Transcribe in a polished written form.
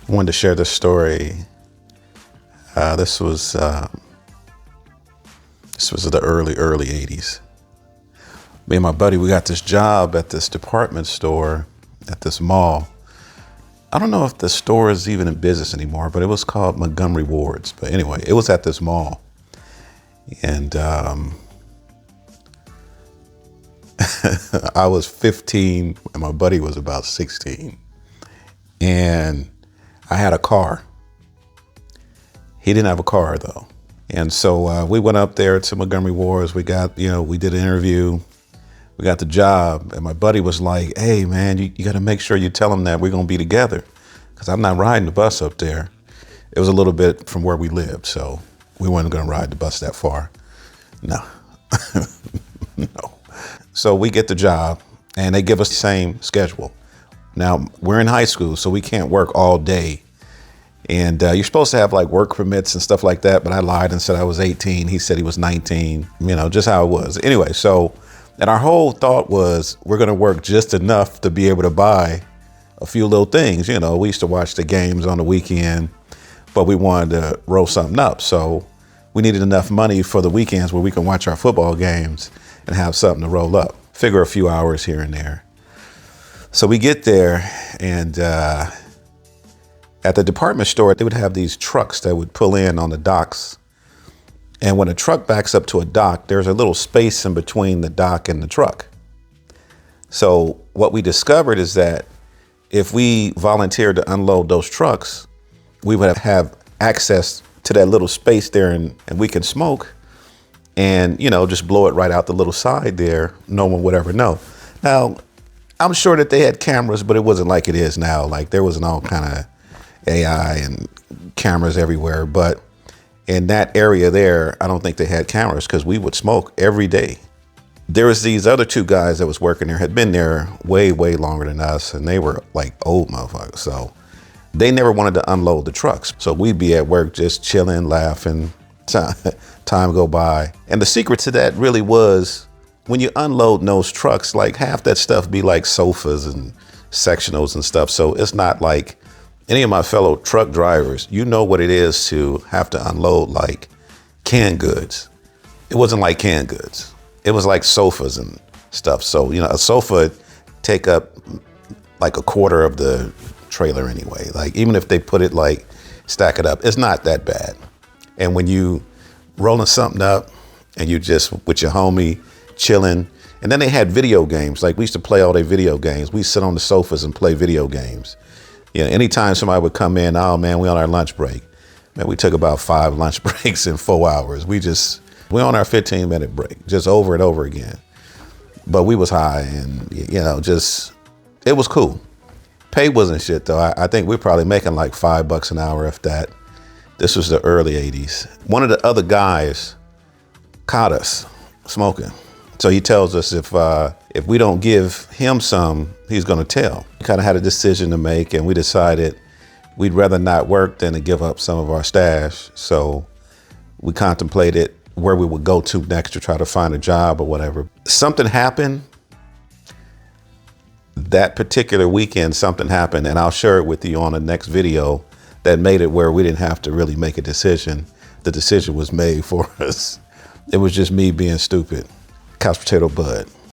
I wanted to share this story. This was the early 80s. Me and my buddy, we got this job at this department store at this mall. I don't know if the store is even in business anymore, but it was called Montgomery Ward's. But anyway, it was at this mall. And I was 15 and my buddy was about 16. And I had a car. He didn't have a car though. And so we went up there to Montgomery Ward's. We got, we did an interview. We got the job. And my buddy was like, hey man, you got to make sure you tell him that we're going to be together, because I'm not riding the bus up there. It was a little bit from where we lived, so we weren't going to ride the bus that far. No, no. So we get the job and they give us the same schedule. Now we're in high school, so we can't work all day. And you're supposed to have like work permits and stuff like that, but I lied and said I was 18. He said he was 19, just how it was. Anyway, and our whole thought was we're going to work just enough to be able to buy a few little things. We used to watch the games on the weekend, but we wanted to roll something up. So we needed enough money for the weekends where we can watch our football games and have something to roll up, figure a few hours here and there. So we get there, and at the department store, they would have these trucks that would pull in on the docks. And when a truck backs up to a dock, there's a little space in between the dock and the truck. So what we discovered is that if we volunteered to unload those trucks, we would have access to that little space there, and we can smoke and, just blow it right out the little side there. No one would ever know. Now, I'm sure that they had cameras, but it wasn't like it is now. Like there wasn't all kind of AI and cameras everywhere. But in that area there, I don't think they had cameras, because we would smoke every day. There was these other two guys that was working there, had been there way, way longer than us. And they were like old motherfuckers. So they never wanted to unload the trucks. So we'd be at work just chilling, laughing, time go by. And the secret to that really was, when you unload those trucks, like half that stuff be like sofas and sectionals and stuff. So it's not like any of my fellow truck drivers, what it is to have to unload like canned goods. It wasn't like canned goods. It was like sofas and stuff. So, a sofa take up like a quarter of the trailer anyway. Like even if they put it like, stack it up, it's not that bad. And when you rolling something up and you just with your homie chilling, and then they had video games. Like we used to play all their video games. We sit on the sofas and play video games. Anytime somebody would come in, oh man, we on our lunch break. Man, we took about 5 lunch breaks in 4 hours. We on our 15-minute break, just over and over again. But we was high and, it was cool. Pay wasn't shit though. I think we're probably making like $5 an hour, if that. This was the early 80s. One of the other guys caught us smoking. So he tells us if we don't give him some, he's going to tell. We kind of had a decision to make, and we decided we'd rather not work than to give up some of our stash. So we contemplated where we would go to next to try to find a job or whatever. Something happened that particular weekend. Something happened, and I'll share it with you on the next video, that made it where we didn't have to really make a decision. The decision was made for us. It was just me being stupid. Couch Potato Bud.